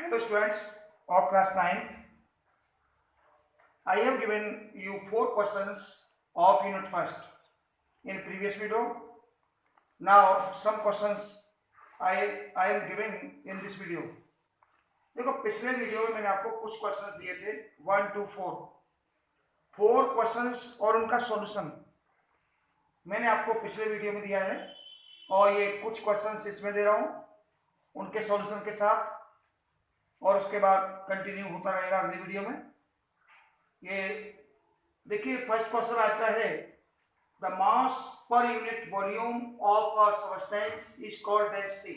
Hello students of class 9th. I have given you 4 questions of unit first in previous video. Now some questions I am giving in this video. देखो पिछले video में मैंने आपको कुछ questions दिए थे 1 to 4 questions और उनका सॉल्यूशन मैंने आपको पिछले वीडियो में दिया है और ये कुछ क्वेश्चंस इसमें दे रहा हूँ उनके सॉल्यूशन के साथ और उसके बाद कंटिन्यू होता रहेगा अगली वीडियो में। ये देखिए फर्स्ट क्वेश्चन आज का है the mass per unit volume of a substance is called density.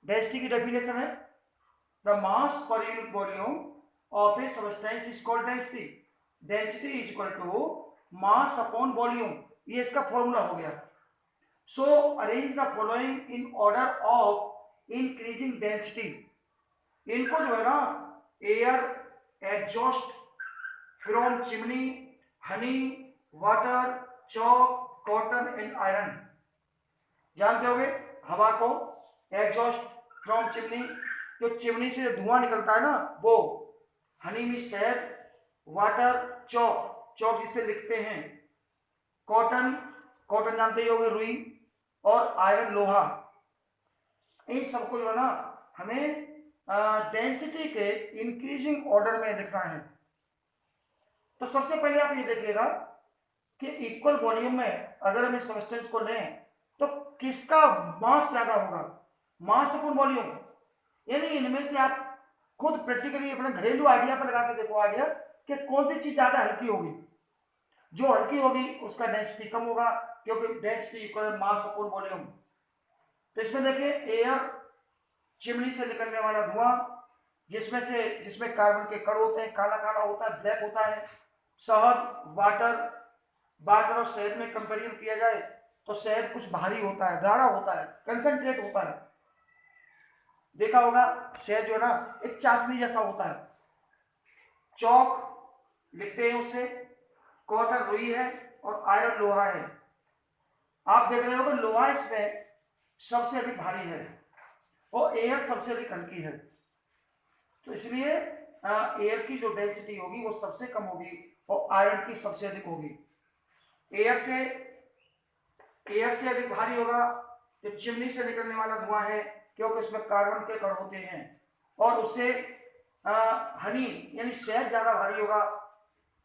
Density की डेफिनेशन है the mass per unit volume of a substance is called density. Density is equal to mass upon volume, ये इसका formula हो गया। So arrange the following in order of increasing density. इनको जो है ना air exhaust from chimney honey water chalk cotton and iron. जानते होगे हवा को एग्जॉस्ट फ्रॉम चिमनी, जो चिमनी से धुआं निकलता है ना वो, हनी में शहद, वाटर चॉक, चॉक जिसे लिखते हैं, कॉटन, कॉटन जानते ही होगे रुई, और आयरन लोहा। इन सबको जो है ना हमें डेंसिटी के इंक्रीजिंग ऑर्डर में लिखना है। तो सबसे पहले आप ये देखिएगा कि इक्वल वॉल्यूम में अगर हम इस सब्सटेंस को लें तो किसका मास ज्यादा होगा, मास अपॉन वॉल्यूम। यानी इनमें से आप खुद प्रैक्टिकली अपने घरेलू आइडिया पर लगा के देखो आइडिया कि कौन सी चीज ज्यादा हल्की होगी। जो हल्की होगी उसका डेंसिटी कम होगा क्योंकि डेंसिटी इक्वल मास अपॉन वॉल्यूम। तो इसमें देखिए एयर, चिमनी से निकलने वाला धुआं जिसमें कार्बन के कण होते हैं, काला काला होता है, ब्लैक होता है। शहद, वाटर, वाटर और शहद में कंपेरिजन किया जाए तो शहद कुछ भारी होता है, गाढ़ा होता है, कंसंट्रेट होता है। देखा होगा शहद जो है ना एक चाशनी जैसा होता है। चौक लिखते हैं उससे, कॉटन रुई है और आयरन लोहा है। आप देख रहे हो कि लोहा इसमें सबसे अधिक भारी है और एयर सबसे अधिक हल्की है। तो इसलिए एयर की जो डेंसिटी होगी वो सबसे कम होगी और आयरन की सबसे अधिक होगी। एयर से अधिक भारी होगा जो चिमनी से निकलने वाला धुआं है क्योंकि उसमें कार्बन के कण होते हैं, और उससे हनी यानी शहद ज्यादा भारी होगा।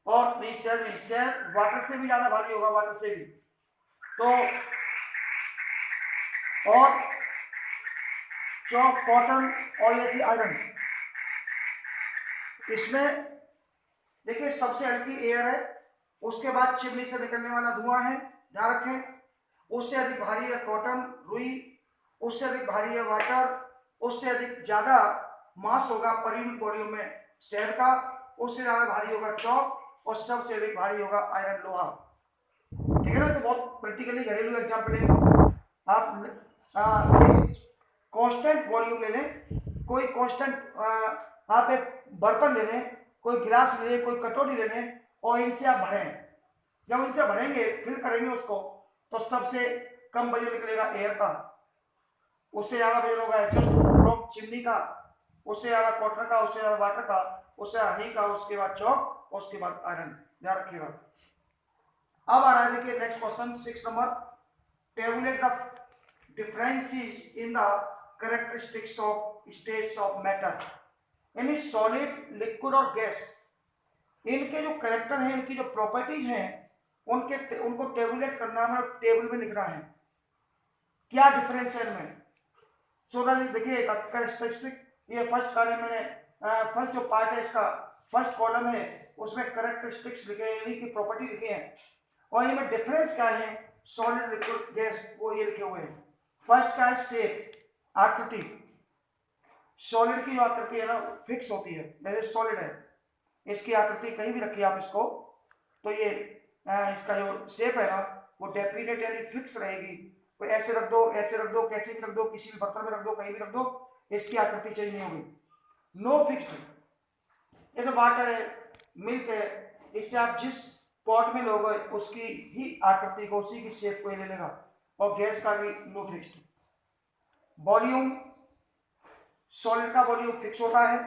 और नहीं शहद वाटर से भी ज्यादा भारी होगा, वाटर से भी। तो और चौक कॉटन और ये आयरन, इसमें देखिए सबसे हल्की एयर है, उसके बाद चिमनी से निकलने वाला धुआं है, ध्यान रखें। उससे अधिक भारी है कॉटन रुई, उससे अधिक भारी है वाटर, उससे अधिक ज्यादा मास होगा पर यूनिट वॉल्यूम में शहद का, उससे ज्यादा भारी होगा चौक, और सबसे अधिक भारी होगा आयरन लोहा। ठीक है ना। तो बहुत प्रैक्टिकली घरेलू एग्जाम्पल है। आप कांस्टेंट वॉल्यूम ले लें, कोई कांस्टेंट आप एक बर्तन ले लें, कोई गिलास ले लें, कोई कटोरी ले लें और इनसे आप भरें। जब इनसे भरेंगे फिल करेंगे उसको तो सबसे कम वजन निकलेगा एयर का, उससे ज्यादा वजन होगा एग्जॉस्ट फ्रॉम चिमनी का, उससे ज्यादा कॉटन का, उससे ज्यादा वाटर का, उससे हनी का, उसके बाद चौक और उसके बाद आयरन। ध्यान रखिएगा। अब आ रहा है देखिए next question 6 number. Tablet the differences in the characteristics of states of matter. यानी सॉलिड, लिक्विड और गैस, इनके जो कैरेक्टर हैं, इनकी जो प्रॉपर्टीज हैं, उनको टेबुलेट करना है, टेबल में लिखना है क्या डिफरेंस है इनमें। सो देखिए कैरेक्टरिस्टिक, ये फर्स्ट कॉलम मैंने फर्स्ट जो पार्ट है इसका फर्स्ट कॉलम है उसमें कैरेक्टरिस्टिक्स लिखे हैं, यानी कि प्रॉपर्टी लिखे हैं, और इनमें डिफरेंस क्या है सॉलिड लिक्विड गैस वो ये लिखे हुए हैं। फर्स्ट क्या है शेप, आकृति। सॉलिड की जो आकृति है ना फिक्स होती है, जैसे सॉलिड है इसकी आकृति कहीं भी रखिए आप इसको तो ये इसका जो शेप है ना वो डेफिनेट यानी फिक्स रहेगी। कोई ऐसे रख दो, ऐसे रख दो, कैसे भी रख दो, किसी भी बर्तन में रख दो, कहीं भी रख दो, इसकी आकृति चेंज नहीं होगी। No fixed. जैसे वाटर है, मिल्क है, इससे आप जिस पॉट में लोगे उसकी ही आकृति को, उसी की शेप को ले लेगा। और गैस का भी नो फिक्स्ड। वॉल्यूम, सॉलिड का वॉल्यूम फिक्स होता है,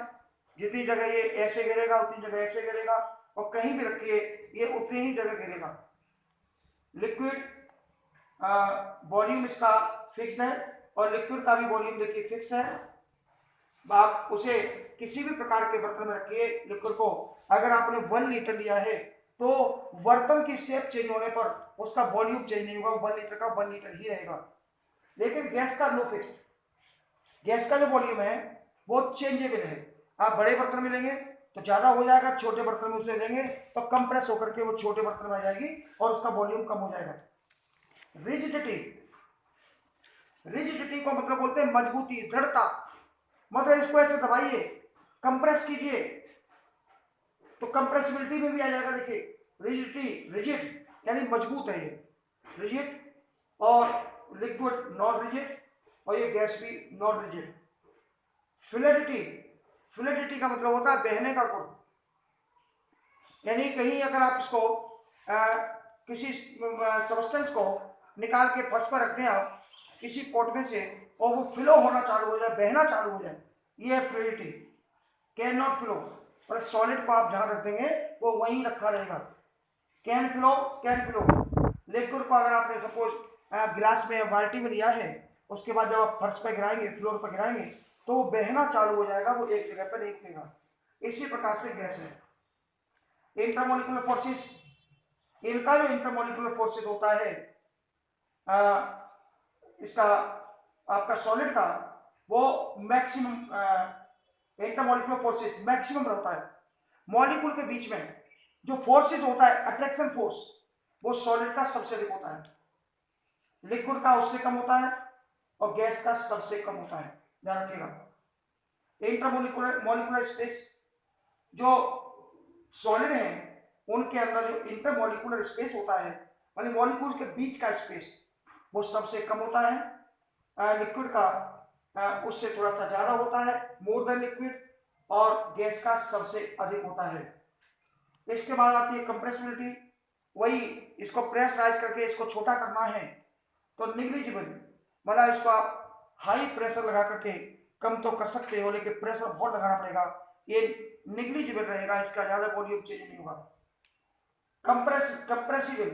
जितनी जगह ये ऐसे गिरेगा उतनी जगह ऐसे गिरेगा, और कहीं भी रखिए ये उतनी ही जगह गिरेगा। लिक्विड वॉल्यूम इसका फिक्स्ड है, और लिक्विड का भी वॉल्यूम देखिए फिक्स है। आप उसे किसी भी प्रकार के बर्तन में रखिए लिक्विड को, अगर आपने 1 लीटर लिया है तो बर्तन की शेप चेंज होने पर उसका वॉल्यूम चेंज नहीं होगा, 1 लीटर का 1 लीटर ही रहेगा। लेकिन गैस का नो फिक्स्ड, गैस का जो वॉल्यूम है वो चेंजेबल है। आप बड़े बर्तन में लेंगे तो ज्यादा हो जाएगा, छोटे बर्तन में उसे लेंगे तो कंप्रेस होकर के वो छोटे बर्तन में आ जाएगी और उसका वॉल्यूम कम हो जाएगा। रिजिडिटी, रिजिडिटी को मतलब बोलते हैं मजबूती, दृढ़ता, मतलब इसको ऐसे दबाइए, कंप्रेस कीजिए तो कंप्रेसिबिलिटी में भी आ जाएगा। देखिए रिजिडिटी, रिजिड यानी मजबूत है ये, रिजिड, और लिक्विड नॉट रिजिड, और ये गैस भी नॉट रिजिड। फ्लूइडिटी, फ्लूइडिटी का मतलब होता है बहने का गुण, यानी कहीं अगर आप इसको किसी सब्सटेंस को निकाल के फर्श पर रख दें आप किसी पॉट में से, और वो फ्लो होना चालू हो जाए, बहना चालू हो जाए, ये है फ्लूइडिटी। कैन नॉट फ्लो, और सॉलिड को आप जहां रख देंगे वो वहीं रखा रहेगा। Can flow, can flow. Liquid को अगर आपने सपोज गिलास में बाल्टी में लिया है, उसके बाद जब आप फर्श पर गिराएंगे, फ्लोर पर गिराएंगे तो वो बहना चालू हो जाएगा, वो एक जगह पर नहीं रुकेगा। इसी प्रकार से गैस है। इंटरमोलिकुलर फोर्सेस, इनका जो इंटरमोलिकुलर फोर्सेस होता है इसका आपका सॉलिड का, वो मैक्सिमम इंटरमोलिकुलर फोर्सेस मैक्सिमम रहता है। मॉलिक्यूल के बीच में जो फोर्सेस होता है, अट्रैक्शन फोर्स, वो सॉलिड का सबसे अधिक होता है, लिक्विड का उससे कम होता है, और गैस का सबसे कम होता है, ध्यान रखिएगा। इंटरमोलिकुलर मॉलिक्यूलर स्पेस, जो सॉलिड है उनके अंदर जो इंटरमोलिकुलर स्पेस होता है, माने मॉलिक्यूल के बीच का स्पेस, वो सबसे कम होता है। लिक्विड का उससे थोड़ा सा ज्यादा होता है, मोर देन लिक्विड, और गैस का सबसे अधिक होता है। इसके बाद आती है कंप्रेसिबिलिटी, वही इसको प्रेशराइज करके इसको छोटा करना है तो निग्लिजिबल, मतलब इसको आप हाई प्रेशर लगा करके कम तो कर सकते हो, लेकिन प्रेशर बहुत लगाना पड़ेगा, ये निग्लिजिबल रहेगा, इसका ज्यादा वॉल्यूम चेंज नहीं होगा। कंप्रेसिबल,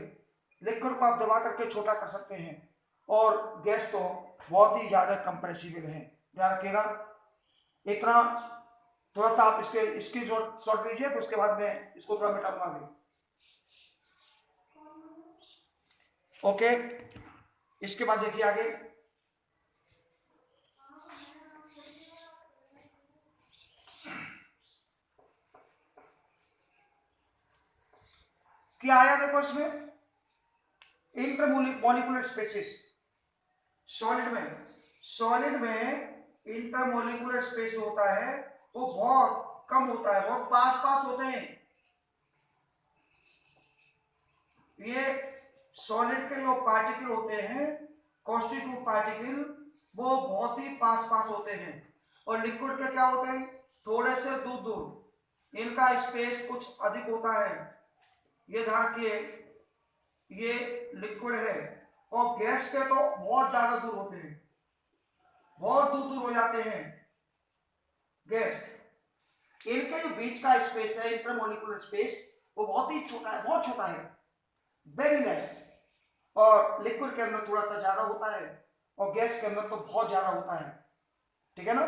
लिक्विड को आप दबा करके छोटा कर सकते हैं, और गैस तो बहुत ही ज्यादा कंप्रेसिबल है, ध्यान रखिएगा। इतना थोड़ा सा आप इसके स्क्रीनशॉट लीजिए, तो उसके बाद मैं इसको थोड़ा मिटाऊंगा अभी। ओके, इसके बाद देखिए आगे, क्या आया देखो इसमें, इंटरमोलिकुलर स्पेसिस। सॉलिड में इंटरमोलिकुलर स्पेस होता है वो बहुत कम होता है, बहुत पास पास होते हैं। ये सॉलिड के जो पार्टिकल होते हैं, कॉन्स्टिट्यूट पार्टिकल, वो बहुत ही पास पास होते हैं, और लिक्विड के क्या होते हैं, थोड़े से दूर दूर, इनका स्पेस कुछ अधिक होता है। ये ध्यान रखिए, ये लिक्विड है, और गैस के तो बहुत ज्यादा दूर होते हैं, बहुत दूर दूर हो जाते हैं गैस। इनके जो बीच का स्पेस है, इंटरमोलिकुलर स्पेस, वो बहुत ही छोटा है, बहुत छोटा है, वेरी लेस, और लिक्विड के अंदर थोड़ा सा ज्यादा होता है, और गैस के अंदर तो बहुत ज्यादा होता है, ठीक है ना।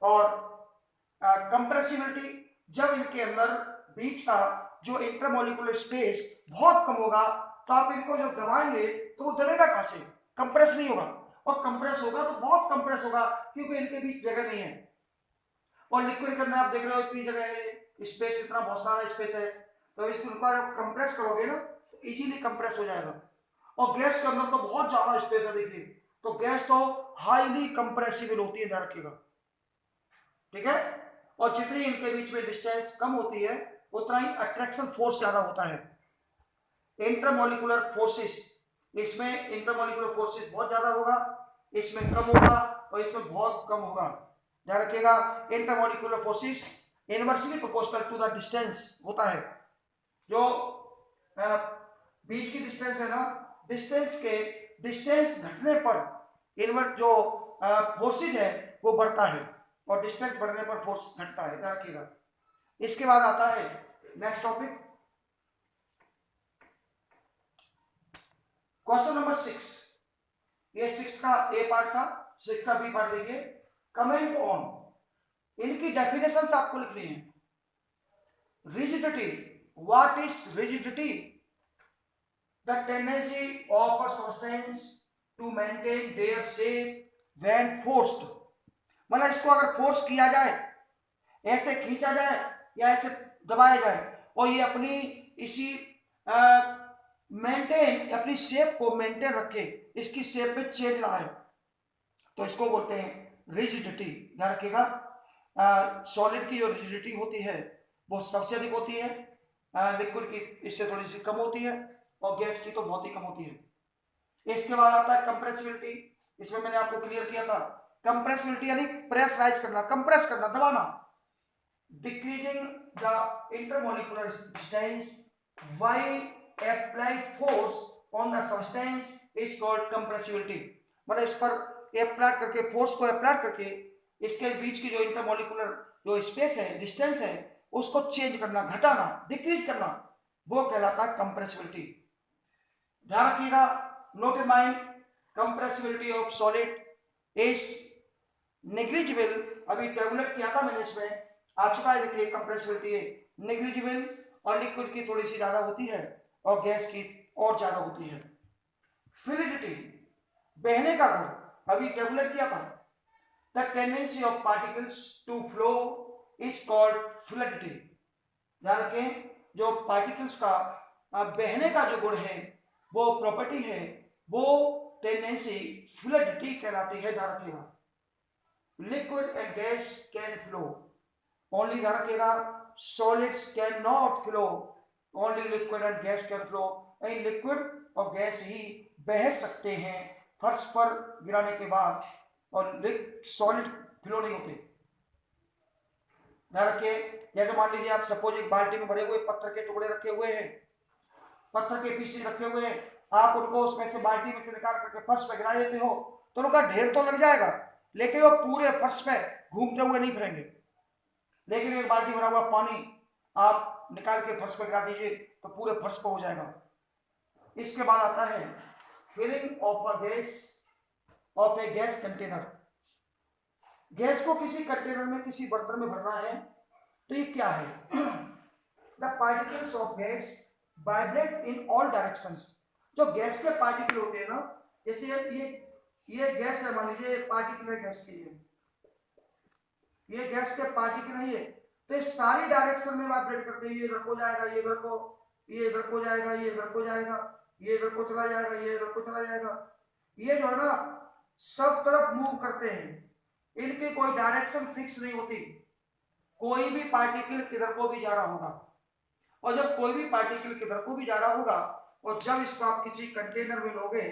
और कंप्रेसिबिलिटी, जब इनके अंदर बीच का जो इंटरमोलिकुलर स्पेस बहुत कम होगा, तो आप इनको जो दबाएंगे तो वो दबेगा कहां से, कंप्रेस नहीं होगा, और कंप्रेस होगा तो बहुत कंप्रेस होगा, क्योंकि इनके बीच जगह नहीं है। और लिक्विड के अंदर आप देख रहे हो इतनी जगह है, स्पेस इतना बहुत सारा स्पेस है, तो इसको आप कंप्रेस करोगे ना तो इजीली कंप्रेस हो जाएगा। और गैस के अंदर तो बहुत ज्यादा स्पेस है, देखिए, तो गैस तो हाईली कंप्रेसिबल होती है, ध्यान रखिएगा, ठीक है। और जितनी इनके बीच में डिस्टेंस कम होती है, उतना ही अट्रैक्शन फोर्स ज्यादा होता है। इंटरमोलिकुलर फोर्सेस, इसमें इंटरमोलिकुलर फोर्सेस बहुत ज्यादा होगा, इसमें कम होगा, और इसमें बहुत कम होगा, ध्यान रखिएगा। Intermolecular forces inversely proportional to the distance होता है, जो बीच की डिस्टेंस है ना, डिस्टेंस घटने पर इनवर्ट जो फोर्सेज है वो बढ़ता है, और डिस्टेंस बढ़ने पर फोर्स घटता है, ध्यान रखिएगा। इसके बाद आता है नेक्स्ट टॉपिक, क्वेश्चन नंबर 6। ये 6 का ए पार्ट था, 6 का बी पार्ट देखिए। कमेंट ऑन, इनकी डेफिनेशंस आपको लिखनी है। Rigidity, what is rigidity? The tendency of a substance to maintain their shape when forced, मतलब इसको अगर फोर्स किया जाए, ऐसे खींचा जाए या ऐसे दबाया जाए और ये अपनी इसी मेंटेन, अपनी शेप को मेंटेन रखे, इसकी शेप में चेंज ना आए, तो इसको बोलते हैं रिजिडिटी। ध्यान रखिएगा, सॉलिड की जो रिजिडिटी होती है वो सबसे अधिक होती है, लिक्विड की इससे थोड़ी सी कम होती है, और गैस की तो बहुत ही कम होती है। इसके बाद आता है कंप्रेसिबिलिटी, इसमें मैंने आपको क्लियर किया था। कंप्रेसिबिलिटी यानी प्रेशराइज करना, कंप्रेस करना, दबाना। Decreasing the intermolecular distance by applied force on the substance is called compressibility, मतलब इस पर अप्लाइड करके, फोर्स को अप्लाइड करके इसके बीच की जो इंटरमोलिकुलर जो स्पेस है, डिस्टेंस है, उसको चेंज करना, घटाना, डिक्रीज करना, वो कहलाता है कंप्रेसिबिलिटी। ध्यान रखिएगा, note in mind, compressibility of solid is negligible. अभी टेबुलेट किया था मैंने, इसमें आ चुका है, देखिए कंप्रेसिबिलिटी नेग्लिजिबल, और लिक्विड की थोड़ी सी ज्यादा होती है और गैस की और ज्यादा होती है। फ्लूइडिटी, बहने का गुण, अभी टेबुलेट किया था। The tendency of particles to flow is called fluidity. ध्यान रखें, जो पार्टिकल्स का बहने का जो गुण है, वो प्रॉपर्टी है, वो टेंडेंसी फ्लूइडिटी कहलाती है। ध्यान रखिएगा, liquid and gas can flow only, ध्यान रखिएगा, solids can not flow, only liquid and gas can flow. यानी लिक्विड और गैस ही बह सकते हैं फर्श पर गिराने के बाद, और सॉलिड फ्लो नहीं होते। ध्यान रखिए, जैसे मान लीजिए आप सपोज एक बाल्टी में भरे हुए पत्थर के टुकड़े रखे हुए हैं, पत्थर के पीसेस रखे हुए हैं, आप उनको उसमें से बाल्टी में से निकाल करके फर्श पर गिरा देते हो, तो उनका ढेर तो लग जाएगा, लेकिन वो पूरे फर्श पे घूमते हुए नहीं फिरेंगे। लेकिन एक बाल्टी भरा हुआ पानी आप निकाल के फर्श पर गिरा दीजिए तो पूरे फर्श पर हो जाएगा। इसके बाद आता है filling of a gas, of a gas container. Gas को किसी कंटेनर में, किसी बर्तन में भरना है, तो ये क्या है? The particles of gas vibrate in all directions. जो गैस के पार्टिकल होते हैं ना, जैसे ये गैस है, मान लीजिए पार्टिकल है गैस के लिए, ये गैस के पार्टिकल है, ये तो ये सारी डायरेक्शन में वाइब्रेट करते हैं। ये इधर को जाएगा, ये इधर को, ये इधर को जाएगा, ये इधर को जाएगा, ये इधर को चला जाएगा, ये इधर को चला जाएगा। ये जो है ना, सब तरफ मूव करते हैं, इनकी कोई डायरेक्शन फिक्स नहीं होती। कोई भी पार्टिकल किधर को भी जा रहा होगा, और जब कोई भी पार्टिकल किधर को भी जा रहा होगा, और जब इसको आप किसी कंटेनर में लोगे,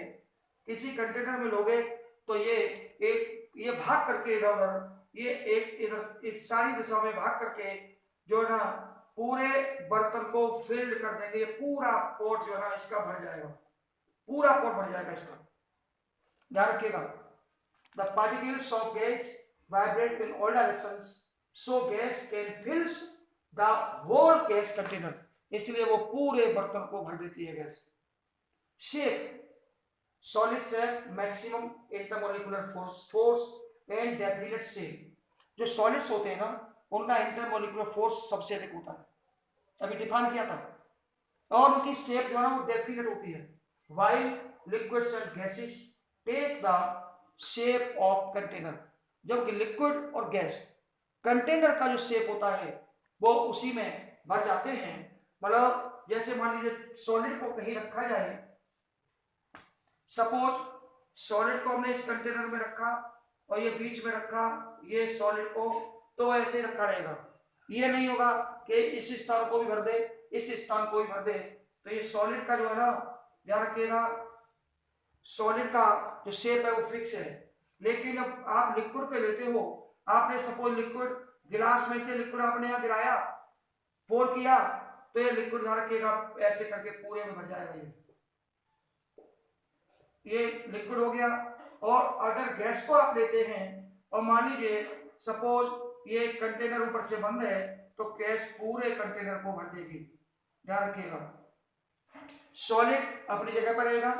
किसी कंटेनर में लोगे, तो ये भाग करके इधर उधर, ये एक इधर इस सारी दिशा में भाग करके जो है ना पूरे बर्तन को फिल्ड कर देंगे। ये पूरा पोर्ट जो है ना इसका भर जाएगा, पूरा पोर्ट भर जाएगा इसका। ध्यान रखिएगा, the particles of gas vibrate in all directions, so gas can fills the whole gas container, इसलिए वो पूरे बर्तन को भर देती है gas. Shape, solid shape, maximum intermolecular force and definite shape. जो सॉलिड्स होते हैं ना, उनका इंटरमोलिकुलर फोर्स सबसे अधिक होता है, अभी डिफाइन किया था, और उनकी शेप जो है ना वो डेफिनेट होती है। While liquids and gases take the shape of container, जबकि लिक्विड और गैस कंटेनर का जो शेप होता है वो उसी में भर जाते हैं। मतलब जैसे मान लीजिए सॉलिड को कहीं रखा जाए, सपोज सॉलिड को हमने इस कंटेनर में रखा और ये बीच में रखा, ये सॉलिड को, तो ऐसे ही रखा रहेगा। ये नहीं होगा कि इस स्थान को भी भर दे, इस स्थान को भी भर दे। तो ये सॉलिड का जो है ना, ध्यान रखिएगा, सॉलिड का जो शेप है वो फिक्स है। लेकिन जब आप लिक्विड के लेते हो, आपने सपोज लिक्विड गिलास में से लिक्विड आपने यहाँ गिराया, पोर किया, तो ये लिक्विड ध्यान रखिएगा ऐसे करके पूरे में भर जाएगा। ये लिक्विड हो गया। और अगर गैस को आप लेते हैं और मान लीजिए सपोज ये कंटेनर ऊपर से बंद है तो गैस पूरे कंटेनर को भर देगी, ध्यान रखिएगा। सॉलिड अपनी जगह पर रहेगा,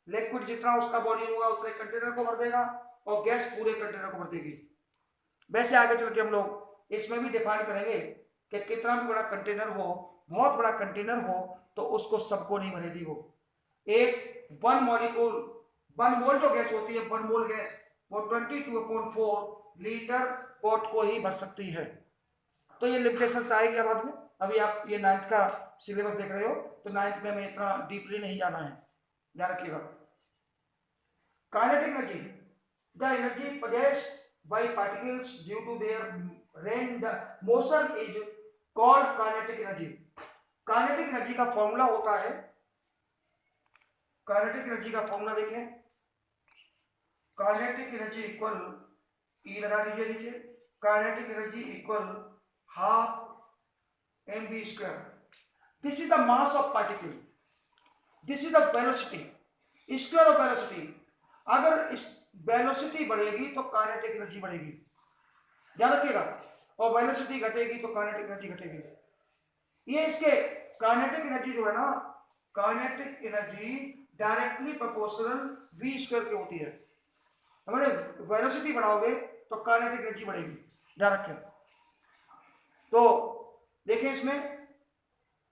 लिक्विड जितना उसका वॉल्यूम होगा उतने कंटेनर को भर देगा और गैस पूरे कंटेनर को भर देगी। वैसे आगे चल के हम लोग इसमें भी डिफाइन करेंगे कि कितना भी बड़ा कंटेनर हो, बहुत बड़ा कंटेनर हो तो उसको सबको नहीं भरेगी वो। एक 1 मोल जो गैस होती है, 1 मोल गैस वो 22.4 लीटर पॉट को ही भर सकती है। तो ये लिमिटेशंस आएगी बाद में। अभी आप ये 9th का सिलेबस देख रहे हो तो 9th में हमें इतना डीपली नहीं जाना है, ध्यान रखिएगा। Kinetic energy, the energy possessed by particles due to their range motion is called kinetic energy। Kinetic energy का फॉर्मूला होता है, काइनेटिक एनर्जी का फॉर्मूला देखें, काइनेटिक एनर्जी इक्वल ई लगा लीजिए नीचे, kinetic energy equal half mv square. This is the mass of particle, this is the velocity, square of velocity. अगर इस वेलोसिटी बढ़ेगी तो काइनेटिक एनर्जी बढ़ेगी, ध्यान रखिएगा, और वेलोसिटी घटेगी तो काइनेटिक एनर्जी घटेगी। ये इसके काइनेटिक एनर्जी जो है ना, kinetic energy directly proportional v square की होती है। हमारे वेलोसिटी बढ़ाओगे तो काइनेटिक एनर्जी बढ़ेगी, ध्यान रखें। तो देखिए इसमें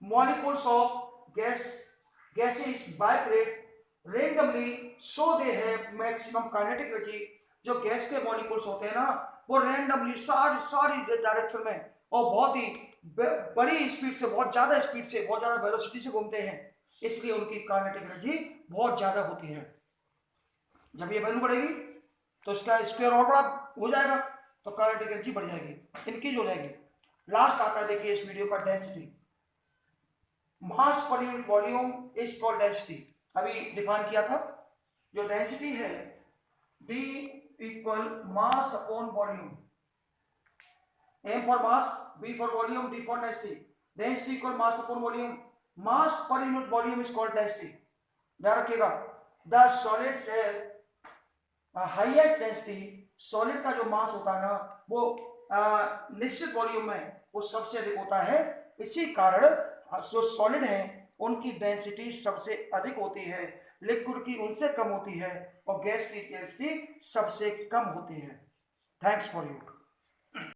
molecules of gases vibrate randomly so they have maximum kinetic energy। जो गैस के मॉलिक्यूल्स होते हैं ना वो रैंडमली सारी डायरेक्शन में और बहुत ही बड़ी स्पीड से, बहुत ज्यादा स्पीड से, बहुत ज्यादा वेलोसिटी से घूमते हैं, इसलिए उनकी काइनेटिक एनर्जी बहुत ज्यादा होती है। जब ये वैल्यू बढ़ेगी तो इसका स्क्वायर और बड़ा हो जाएगा तो काइनेटिक एनर्जी बढ़ जाएगी, इंक्रीज हो जाएगी। लास्ट आता है देखिए इस वीडियो का density, mass per unit volume is called density. अभी डिफाइन किया था, जो डेंसिटी है D equal mass upon volume, M for mass, B for volume, D for density. Density equal mass upon volume, mass per unit volume is called density, ध्यान रखिएगा। The solids have highest density, solid का जो मास होता है ना वो निश्चित volume में वो सबसे अधिक होता है, इसी कारण जो सॉलिड है उनकी डेंसिटी सबसे अधिक होती है, लिक्विड की उनसे कम होती है और गैस की डेंसिटी सबसे कम होती है। Thanks for you.